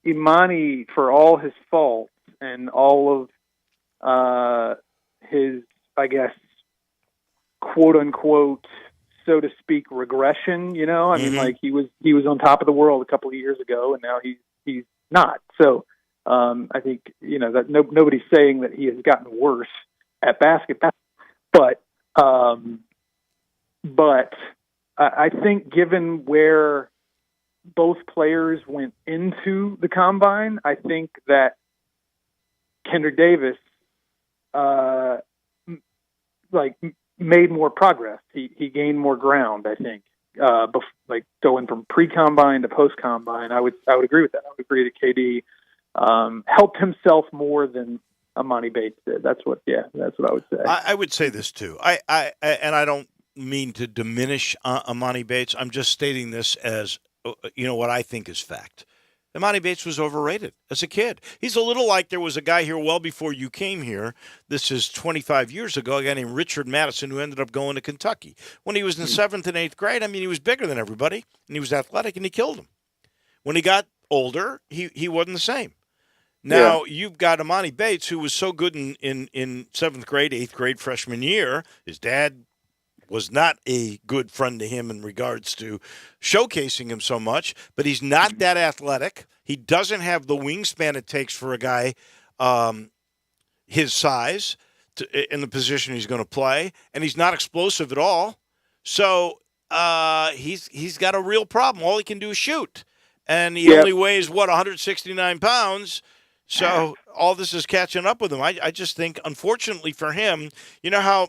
Imani, for all his faults and all of his, I guess, quote unquote, so to speak, regression. I mean, like he was on top of the world a couple of years ago, and now he's not. So I think that nobody's saying that he has gotten worse at basketball, but I think given where both players went into the combine, I think that Kendrick Davis, made more progress. He gained more ground, I think. Going from pre-combine to post-combine, I would agree with that. I would agree that KD helped himself more than Imani Bates did. That's what I would say. I would say this too. I don't mean to diminish Imani Bates. I'm just stating this as what I think is fact. Imani Bates was overrated as a kid. He's a little like there was a guy here well before you came here. This is 25 years ago, a guy named Richard Madison who ended up going to Kentucky. When he was in 7th and 8th grade, he was bigger than everybody, and he was athletic, and he killed him. When he got older, he wasn't the same. Now, you've got Imani Bates, who was so good in 7th grade, 8th grade, freshman year. His dad was not a good friend to him in regards to showcasing him so much, but he's not that athletic. He doesn't have the wingspan it takes for a guy his size in the position he's going to play, and he's not explosive at all. So he's got a real problem. All he can do is shoot, and he only weighs, 169 pounds. So all this is catching up with him. I just think, unfortunately for him, you know how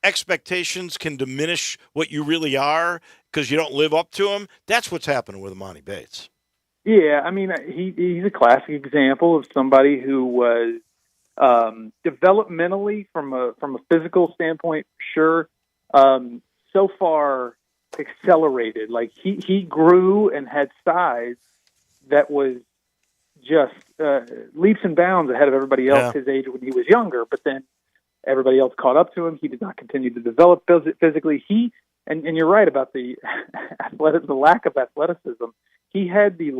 expectations can diminish what you really are because you don't live up to them? That's what's happening with Imani Bates. Yeah, I mean, he's a classic example of somebody who was developmentally, from a physical standpoint, sure, so far accelerated. Like he grew and had size that was just leaps and bounds ahead of everybody else his age when he was younger. But then everybody else caught up to him. He did not continue to develop physically. And you're right about the the lack of athleticism. He had the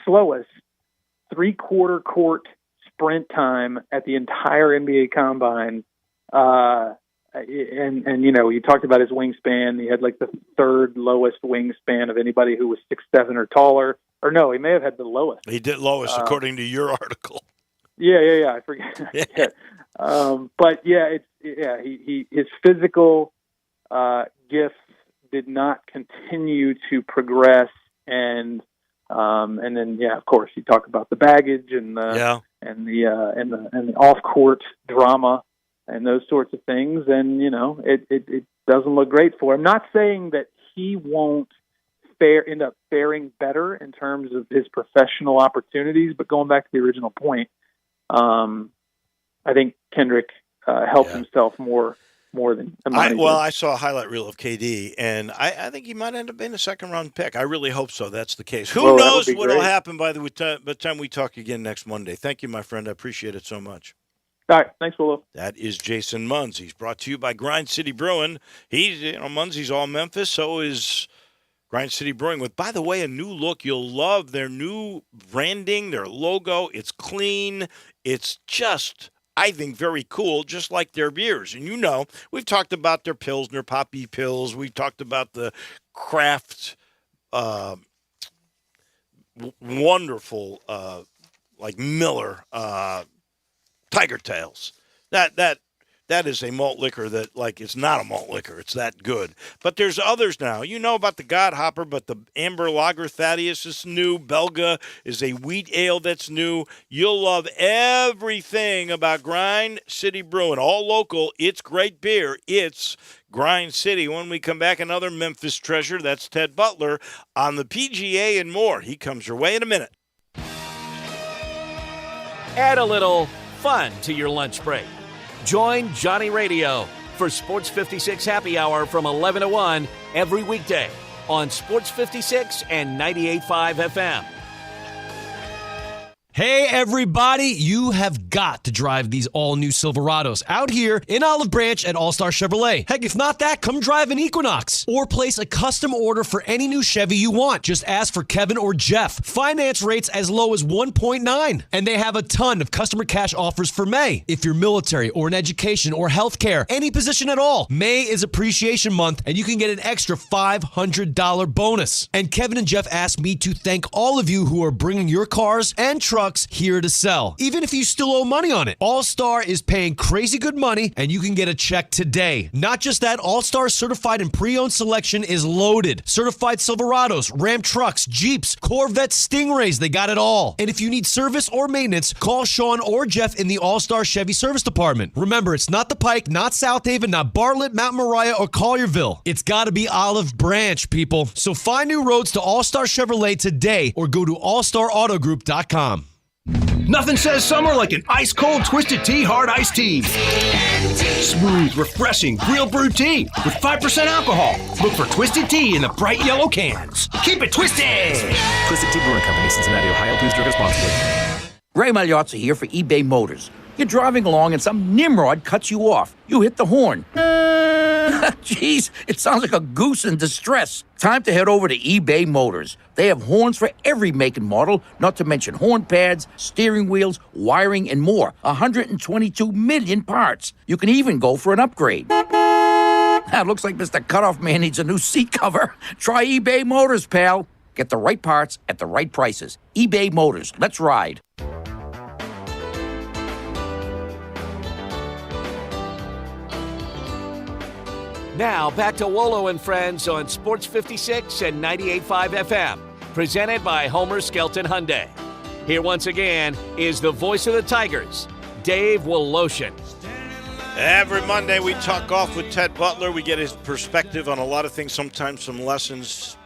slowest 3/4 court sprint time at the entire NBA combine. And you talked about his wingspan. He had like the third lowest wingspan of anybody who was 6'7" or taller. Or no, he may have had the lowest. He did lowest, according to your article. Yeah. I forget. But his physical gifts did not continue to progress, and then of course you talk about the baggage and the off court drama and those sorts of things, and it doesn't look great for him. Not saying that he won't end up faring better in terms of his professional opportunities, but going back to the original point, I think Kendrick helped himself more than Imani. I saw a highlight reel of KD, and I think he might end up being a second-round pick. I really hope so. That's the case. Who knows what will happen by the time we talk again next Monday. Thank you, my friend. I appreciate it so much. All right. Thanks, Willow. That is Jason Munz. He's brought to you by Grind City Brewing. Munzy's all Memphis, so is Grind City Brewing with, by the way, a new look. You'll love their new branding, their logo. It's clean. It's just, I think, very cool, just like their beers. And we've talked about their Pilsner Poppy Pills. We've talked about the craft, wonderful, like Miller, Tiger Tails. That that is a malt liquor that, like, it's not a malt liquor. It's that good. But there's others now. You know about the Godhopper, but the Amber Lager Thaddeus is new. Belga is a wheat ale that's new. You'll love everything about Grind City Brewing. All local. It's great beer. It's Grind City. When we come back, another Memphis treasure. That's Ted Butler on the PGA and more. He comes your way in a minute. Add a little fun to your lunch break. Join Johnny Radio for Sports 56 Happy Hour from 11 to 1 every weekday on Sports 56 and 98.5 FM. Hey everybody, you have got to drive these all-new Silverados out here in Olive Branch at All-Star Chevrolet. Heck, if not that, come drive an Equinox or place a custom order for any new Chevy you want. Just ask for Kevin or Jeff. Finance rates as low as 1.9. And they have a ton of customer cash offers for May. If you're military or in education or healthcare, any position at all, May is Appreciation Month and you can get an extra $500 bonus. And Kevin and Jeff asked me to thank all of you who are bringing your cars and trucks here to sell, even if you still owe money on it. All-Star is paying crazy good money, and you can get a check today. Not just that, All-Star certified and pre-owned selection is loaded. Certified Silverados, Ram trucks, Jeeps, Corvette Stingrays, they got it all. And if you need service or maintenance, call Sean or Jeff in the All-Star Chevy Service Department. Remember, it's not the Pike, not South Haven, not Bartlett, Mount Moriah, or Collierville. It's got to be Olive Branch, people. So find new roads to All-Star Chevrolet today or go to allstarautogroup.com. Nothing says summer like an ice-cold Twisted Tea Hard Iced Tea. Smooth, refreshing, real brewed tea with 5% alcohol. Look for Twisted Tea in the bright yellow cans. Keep it twisted! Twisted Tea Brewing Company, Cincinnati, Ohio. Please drink responsibly. Ray Magliozzi here for eBay Motors. You're driving along and some nimrod cuts you off. You hit the horn. Jeez, it sounds like a goose in distress. Time to head over to eBay Motors. They have horns for every make and model, not to mention horn pads, steering wheels, wiring, and more. 122 million parts. You can even go for an upgrade. Now, it looks like Mr. Cutoff Man needs a new seat cover. Try eBay Motors, pal. Get the right parts at the right prices. eBay Motors. Let's ride. Now, back to Wolo and Friends on Sports 56 and 98.5 FM, presented by Homer Skelton Hyundai. Here once again is the voice of the Tigers, Dave Woloshin. Every Monday we talk golf with Ted Butler. We get his perspective on a lot of things, sometimes some lessons,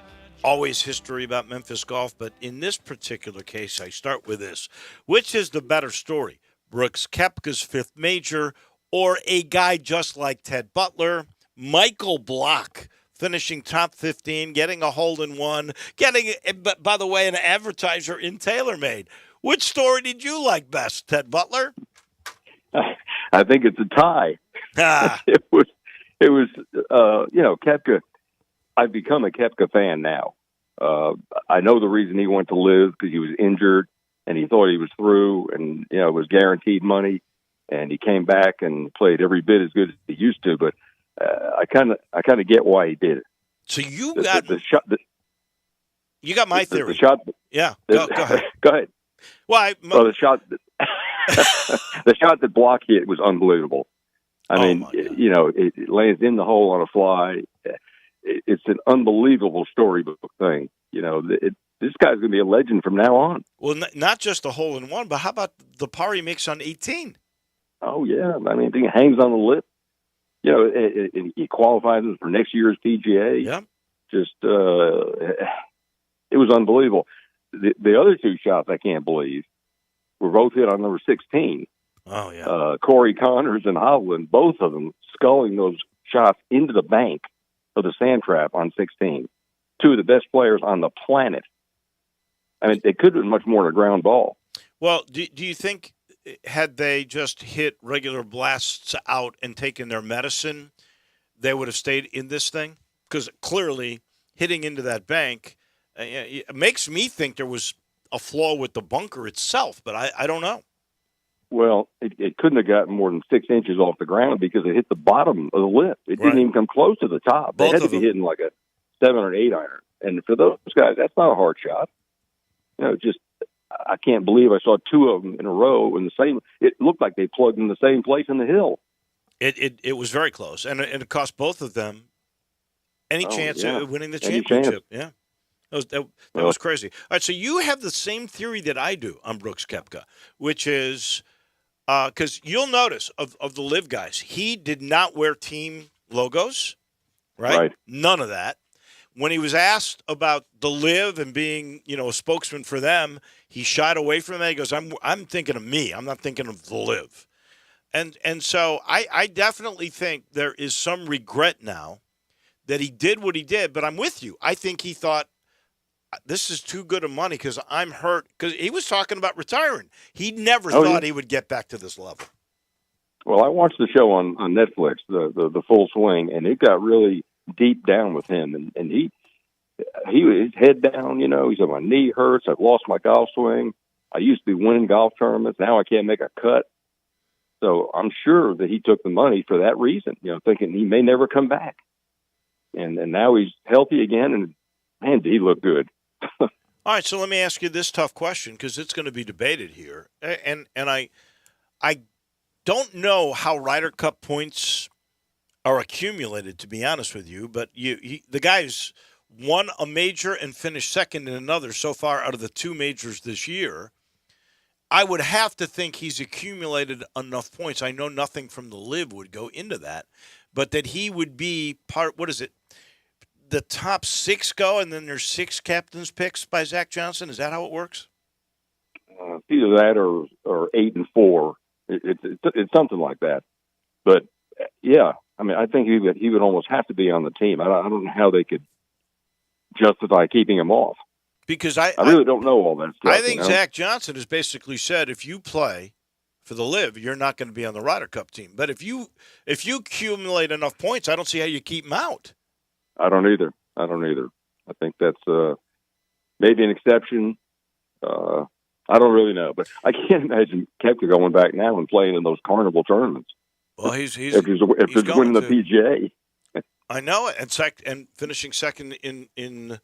always history about Memphis golf. But in this particular case, I start with this. Which is the better story? Brooks Koepka's fifth major or a guy just like Ted Butler, Michael Block, finishing top 15, getting a hole-in-one, getting, by the way, an advertiser in TaylorMade. Which story did you like best, Ted Butler? I think it's a tie. It was, Koepka. I've become a Koepka fan now. I know the reason he went to live because he was injured and he thought he was through, and it was guaranteed money, and he came back and played every bit as good as he used to, but. I kind of get why he did it. So you got the shot. You got my theory. The shot. Yeah, go ahead. Go ahead. Well, the shot. The shot that Block hit was unbelievable. I mean, it lands in the hole on a fly. It's an unbelievable storybook thing. This guy's going to be a legend from now on. Well, not just the hole in one, but how about the par he makes on 18? Oh yeah, I mean, I think it hangs on the lip. He qualifies for next year's PGA. Yeah. Just, it was unbelievable. The other two shots I can't believe were both hit on number 16. Oh, yeah. Corey Connors and Hovland, both of them sculling those shots into the bank of the sand trap on 16. Two of the best players on the planet. I mean, they could have been much more than a ground ball. Well, do you think had they just hit regular blasts out and taken their medicine, they would have stayed in this thing? Because clearly hitting into that bank it makes me think there was a flaw with the bunker itself, but I don't know. Well, it couldn't have gotten more than 6 inches off the ground because it hit the bottom of the lip. It didn't even come close to the top. They had to be hitting like a 7 or 8 iron. And for those guys, that's not a hard shot. I can't believe I saw two of them in a row in the same. It looked like they plugged in the same place in the hill. It was very close, and it cost both of them any chance of winning the Any championship. chance. Yeah, that was crazy. All right, so you have the same theory that I do on Brooks Koepka, which is because you'll notice of the Live guys, he did not wear team logos, right? None of that. When he was asked about the Live and being, a spokesman for them, he shied away from that. He goes, I'm thinking of me. I'm not thinking of the Live. And so I definitely think there is some regret now that he did what he did, but I'm with you. I think he thought, this is too good of money because I'm hurt. Because he was talking about retiring. He never thought he would get back to this level. Well, I watched the show on Netflix, the Full Swing, and it got really deep down with him. And he his head down, he said, my knee hurts. I've lost my golf swing. I used to be winning golf tournaments. Now I can't make a cut. So I'm sure that he took the money for that reason, thinking he may never come back. And now he's healthy again, and man, did he look good. All right, so let me ask you this tough question because it's going to be debated here, and I don't know how Ryder Cup points are accumulated, to be honest with you, but the guy's won a major and finished second in another so far out of the two majors this year. I would have to think he's accumulated enough points. I know nothing from the Live would go into that, but that he would be what is it? The top six go, and then there's six captains picks by Zach Johnson. Is that how it works? Either that or 8 and 4. It's something like that. But yeah, I mean, I think he would almost have to be on the team. I don't know how they could justify keeping him off. Because I really don't know all that stuff. I think Zach Johnson has basically said if you play for the Live, you're not going to be on the Ryder Cup team. But if you accumulate enough points, I don't see how you keep him out. I don't either. I think that's maybe an exception. I don't really know, but I can't imagine Koepka going back now and playing in those carnival tournaments. Well, he's if he's winning the PGA. I know it, and finishing second in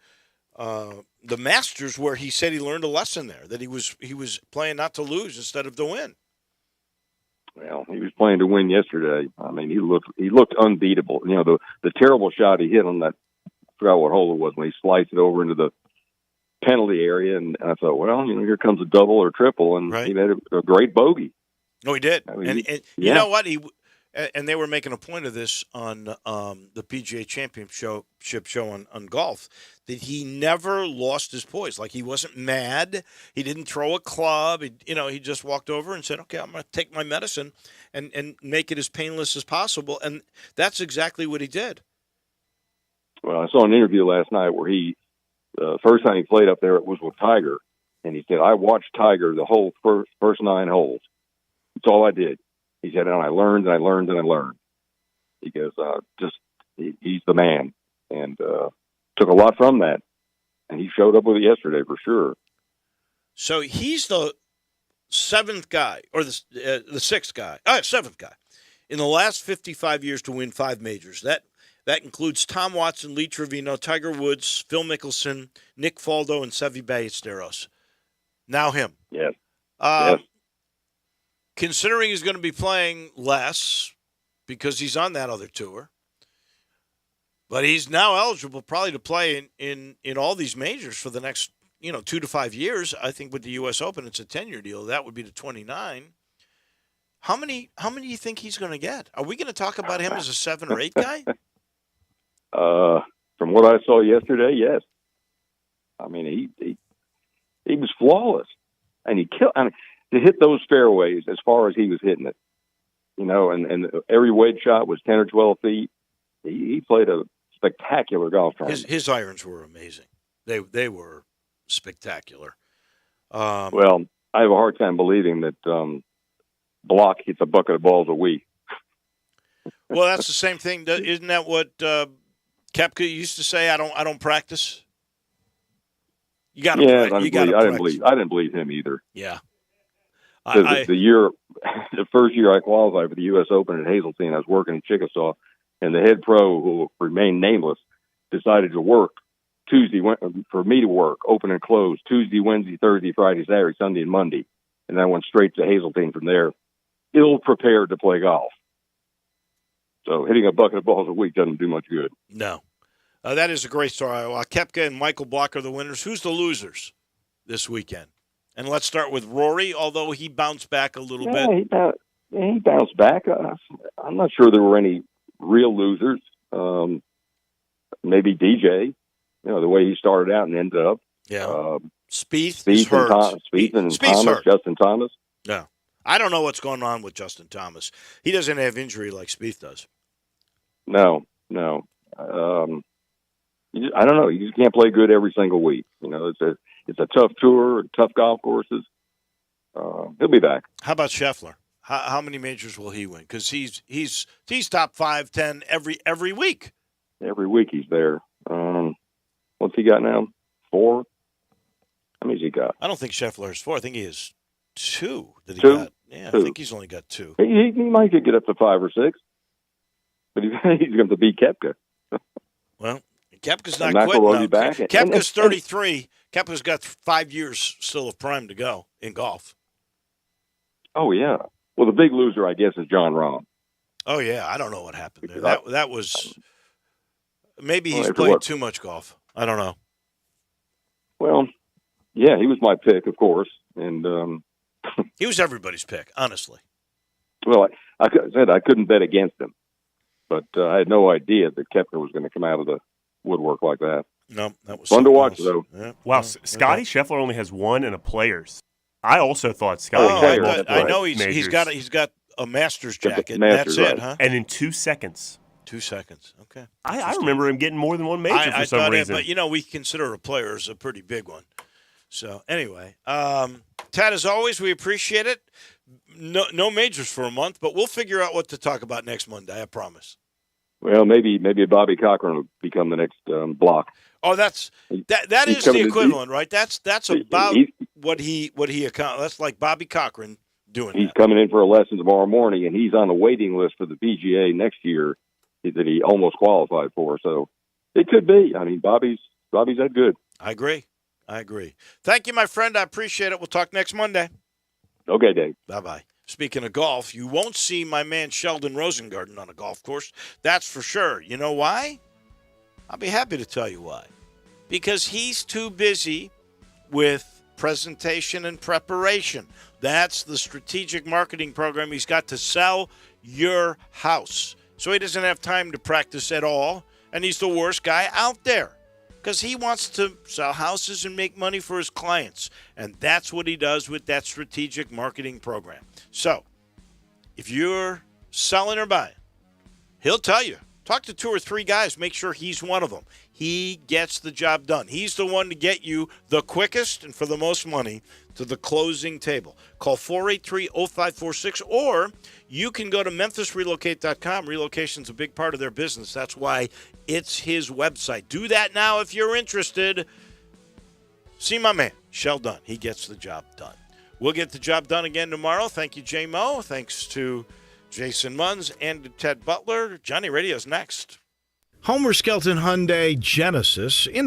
the Masters, where he said he learned a lesson there, that he was playing not to lose instead of to win. Well, he was playing to win yesterday. I mean, he looked unbeatable. The terrible shot he hit on that, I forgot what hole it was, when he sliced it over into the penalty area, and I thought, well, here comes a double or triple, and he made a great bogey. No, he did. I mean, you know what? And they were making a point of this on the PGA Championship show on golf, that he never lost his poise. Like, he wasn't mad. He didn't throw a club. He just walked over and said, okay, I'm going to take my medicine and make it as painless as possible. And that's exactly what he did. Well, I saw an interview last night where first time he played up there, it was with Tiger. And he said, I watched Tiger the whole first 9 holes. That's all I did. He said, and I learned and I learned and I learned. He goes, he's the man. And took a lot from that. And he showed up with it yesterday for sure. So he's the seventh guy, or the sixth guy, seventh guy, in the last 55 years to win 5 majors. That includes Tom Watson, Lee Trevino, Tiger Woods, Phil Mickelson, Nick Faldo, and Seve Ballesteros. Now him. Yes. Yes. Considering he's going to be playing less because he's on that other tour, but he's now eligible probably to play in all these majors for the next 2 to 5 years. I think with the U.S. Open, it's a 10-year deal. That would be to 29. How many do you think he's going to get? Are we going to talk about him as a 7 or 8 guy? From what I saw yesterday, yes. I mean, he was flawless, and he killed. I mean, to hit those fairways as far as he was hitting it, and every wedge shot was 10 or 12 feet. He played a spectacular golf tournament. His irons were amazing. They were spectacular. Well, I have a hard time believing that Block hits a bucket of balls a week. Well, that's the same thing. Isn't that what Koepka used to say? I don't practice. You got to. Yeah, I didn't believe him either. Yeah. The first year I qualified for the U.S. Open at Hazeltine, I was working in Chickasaw, and the head pro, who remained nameless, decided to work for me to work, open and close, Tuesday, Wednesday, Thursday, Friday, Saturday, Sunday, and Monday. And I went straight to Hazeltine from there, ill-prepared to play golf. So hitting a bucket of balls a week doesn't do much good. No. That is a great story. Koepka and Michael Block are the winners. Who's the losers this weekend? And let's start with Rory, although he bounced back a little bit. He bounced back. I'm not sure there were any real losers. Maybe DJ, the way he started out and ended up. Yeah. Spieth is hurt. Spieth and Spieth's Thomas, hurt. Justin Thomas. No. I don't know what's going on with Justin Thomas. He doesn't have injury like Spieth does. No. I don't know. You just can't play good every single week. It's a tough tour, tough golf courses. He'll be back. How about Scheffler? How many majors will he win? Because he's top 5, 10 every week. Every week he's there. What's he got now? 4? How many's he got? I don't think Scheffler has 4. I think he has 2. That he 2? got. Yeah, 2. I think he's only got 2. He might get up to 5 or 6, but he's going to beat Koepka. Well, Koepka's not McIlroy will be quitting. back. Koepka's 33. Koepka's got 5 years still of prime to go in golf. Oh, yeah. Well, the big loser, I guess, is John Rahm. Oh, yeah. I don't know what happened there. That was – maybe he's after played what? too much golf. I don't know. Well, yeah, he was my pick, of course. And he was everybody's pick, honestly. Well, I said I couldn't bet against him. But I had no idea that Koepka was going to come out of the woodwork like that. No, that was fun to watch, else. though. Yeah. Wow, Scotty Scheffler only has 1 in a Players. I also thought Scotty had I know he's got a Masters jacket. Masters, that's it, right. huh? And in 2 seconds. 2 seconds. Okay. I remember him getting more than 1 major for some reason. But, we consider a player as a pretty big one. So, anyway, Tad, as always, we appreciate it. No majors for a month, but we'll figure out what to talk about next Monday, I promise. Well, maybe Bobby Cochran will become the next block. Oh, that is the equivalent, right? That's about what he accomplished. That's like Bobby Cochran doing He's that. coming in for a lesson tomorrow morning, and he's on the waiting list for the PGA next year that he almost qualified for. So it could be. I mean, Bobby's that good. I agree. Thank you, my friend. I appreciate it. We'll talk next Monday. Okay, Dave. Bye-bye. Speaking of golf, you won't see my man Sheldon Rosengarten on a golf course. That's for sure. You know why? I'll be happy to tell you why. Because he's too busy with presentation and preparation. That's the strategic marketing program he's got to sell your house. So he doesn't have time to practice at all, and he's the worst guy out there because he wants to sell houses and make money for his clients, and that's what he does with that strategic marketing program. So if you're selling or buying, he'll tell you. Talk to 2 or 3 guys. Make sure he's one of them. He gets the job done. He's the one to get you the quickest and for the most money to the closing table. Call 483-0546, or you can go to memphisrelocate.com. Relocation's a big part of their business. That's why it's his website. Do that now if you're interested. See my man, Sheldon. He gets the job done. We'll get the job done again tomorrow. Thank you, J-Mo. Thanks to Jason Munz and Ted Butler. Johnny Radio's next. Homer Skelton Hyundai Genesis in